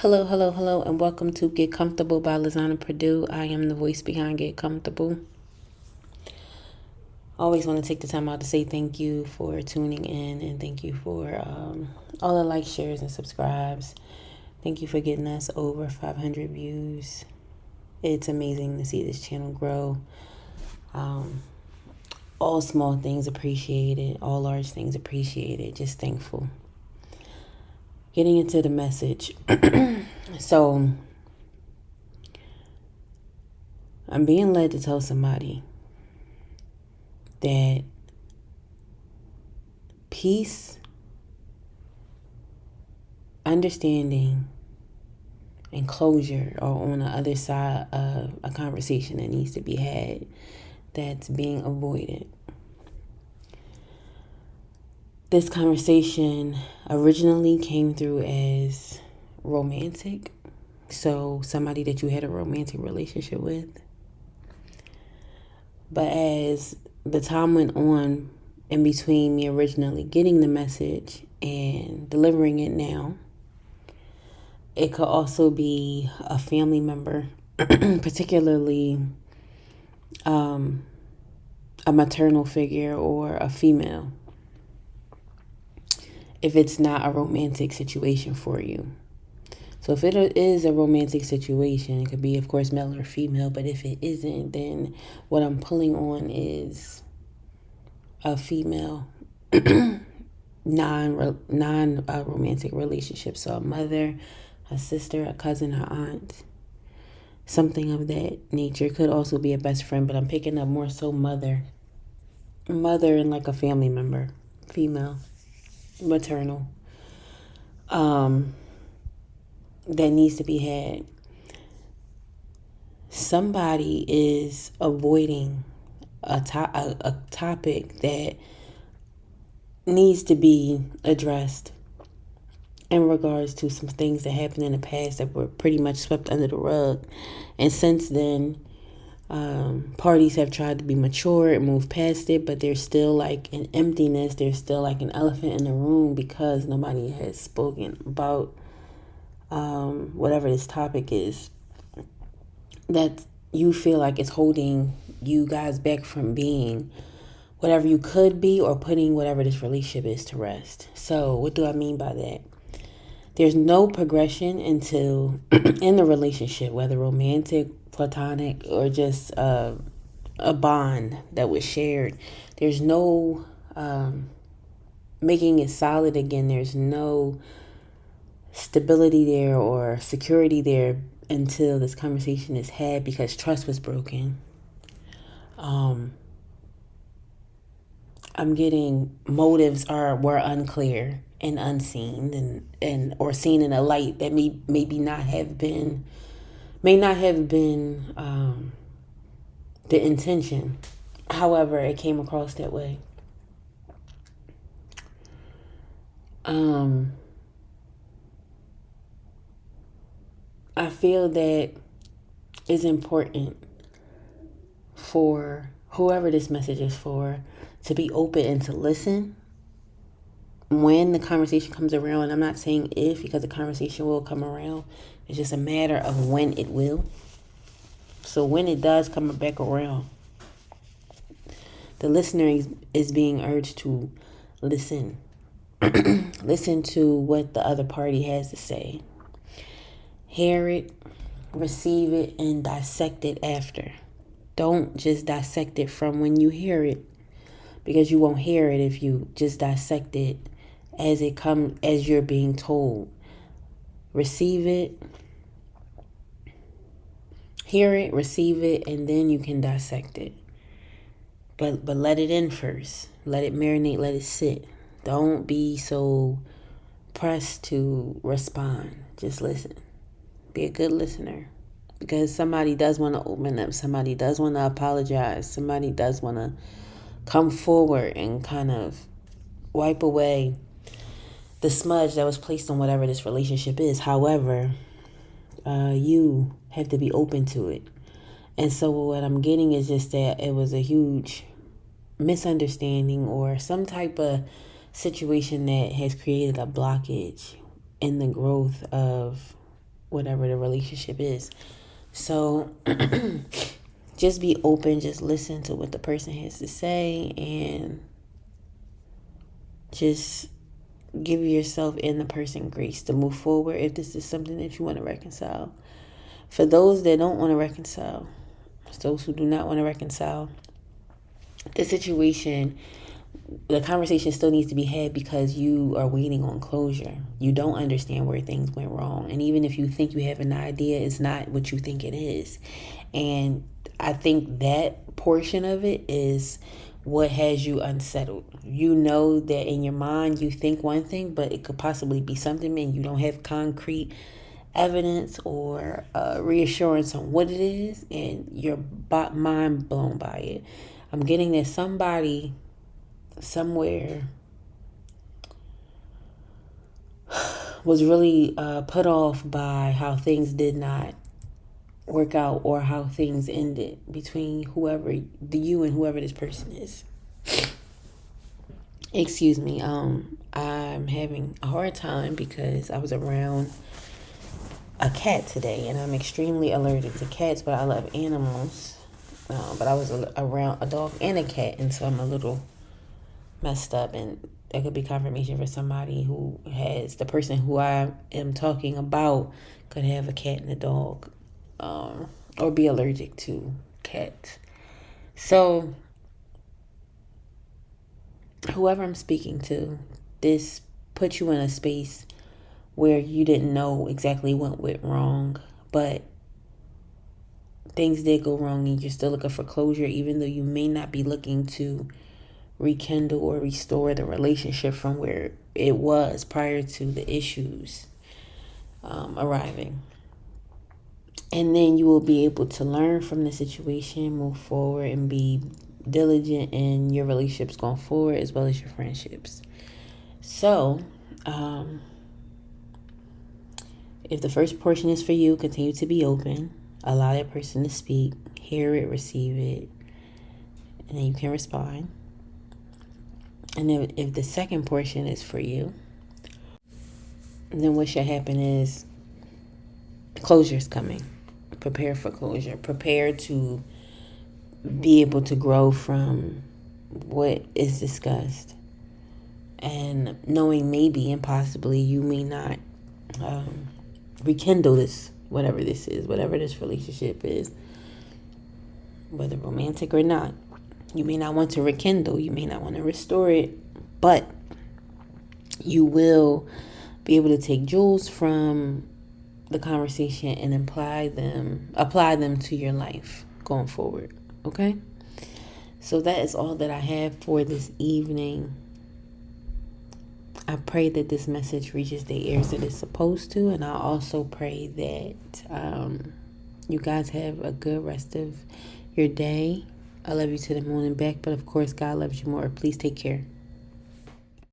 Hello, hello, hello, and welcome to Get Comfortable by Lizana-Prodeaux. I am the voice behind Get Comfortable. Always want to take the time out to say thank you for tuning in and thank you for all the likes, shares, and subscribes. Thank you for getting us over 500 views. It's amazing to see this channel grow. All small things appreciated, all large things appreciated. Just thankful. Getting into the message. So, I'm being led to tell somebody that peace, understanding, and closure are on the other side of a conversation that needs to be had that's being avoided. This conversation originally came through as romantic. So somebody that you had a romantic relationship with. But as the time went on in between me originally getting the message and delivering it now, it could also be a family member, particularly a maternal figure or a female, if it's not a romantic situation for you. So if it is a romantic situation, it could be, of course, male or female, but if it isn't, then what I'm pulling on is a female non-romantic relationship. So a mother, a sister, a cousin, a aunt, something of that nature. It could also be a best friend, but I'm picking up more so mother and like a family member, female, maternal, that needs to be had. Somebody is avoiding a topic that needs to be addressed in regards to some things that happened in the past that were pretty much swept under the rug. And since then, parties have tried to be mature and move past it, but there's still like an emptiness. There's still like an elephant in the room because nobody has spoken about whatever this topic is that you feel like it's holding you guys back from being whatever you could be or putting whatever this relationship is to rest. So what do I mean by that? There's no progression until in the relationship, whether romantic, platonic, or just a bond that was shared. There's no making it solid again. There's no stability there or security there until this conversation is had because trust was broken. I'm getting motives were unclear and unseen and or seen in a light that may not have been the intention. However, it came across that way. I feel that it's important for whoever this message is for to be open and to listen when the conversation comes around. And I'm not saying if, because the conversation will come around. It's just a matter of when it will. So when it does come back around, the listener is being urged to listen. Listen to what the other party has to say. Hear it, receive it, and dissect it after. Don't just dissect it from when you hear it, because you won't hear it if you just dissect it as it comes, as you're being told. Receive it, hear it, receive it, and then you can dissect it. But let it in first. Let it marinate, let it sit. Don't be so pressed to respond. Just listen. Be a good listener. Because somebody does want to open up. Somebody does want to apologize. Somebody does want to come forward and kind of wipe away the smudge that was placed on whatever this relationship is. However, you have to be open to it. And so what I'm getting is just that it was a huge misunderstanding or some type of situation that has created a blockage in the growth of whatever the relationship is. So just be open, just listen to what the person has to say, and just give yourself and the person grace to move forward if this is something that you want to reconcile. For those that don't want to reconcile, those who do not want to reconcile, the situation, the conversation still needs to be had because you are waiting on closure. You don't understand where things went wrong. And even if you think you have an idea, it's not what you think it is. And I think that portion of it is what has you unsettled. You know that in your mind you think one thing, but it could possibly be something, and you don't have concrete evidence or reassurance on what it is, and you're mind blown by it. I'm getting that somebody somewhere was really put off by how things did not work out or how things ended between you and whoever this person is. Excuse me. I'm having a hard time because I was around a cat today, and I'm extremely allergic to cats, but I love animals. But I was around a dog and a cat, and so I'm a little messed up, and that could be confirmation for somebody who has the person who I am talking about could have a cat and a dog, or be allergic to cats. So whoever I'm speaking to, this puts you in a space where you didn't know exactly what went wrong, but things did go wrong, and you're still looking for closure, even though you may not be looking to rekindle or restore the relationship from where it was prior to the issues arriving. And then you will be able to learn from the situation, move forward, and be diligent in your relationships going forward, as well as your friendships. So, if the first portion is for you, continue to be open. Allow that person to speak, hear it, receive it, and then you can respond. And if the second portion is for you, then what should happen is closure is coming. Prepare for closure. Prepare to be able to grow from what is discussed. And knowing maybe and possibly you may not rekindle this, whatever this is, whatever this relationship is, whether romantic or not. You may not want to rekindle, you may not want to restore it, but you will be able to take jewels from the conversation and apply them to your life going forward. Okay? So that is all that I have for this evening. I pray that this message reaches the ears that it's supposed to, and I also pray that you guys have a good rest of your day. I love you to the moon and back, but of course God loves you more. Please take care.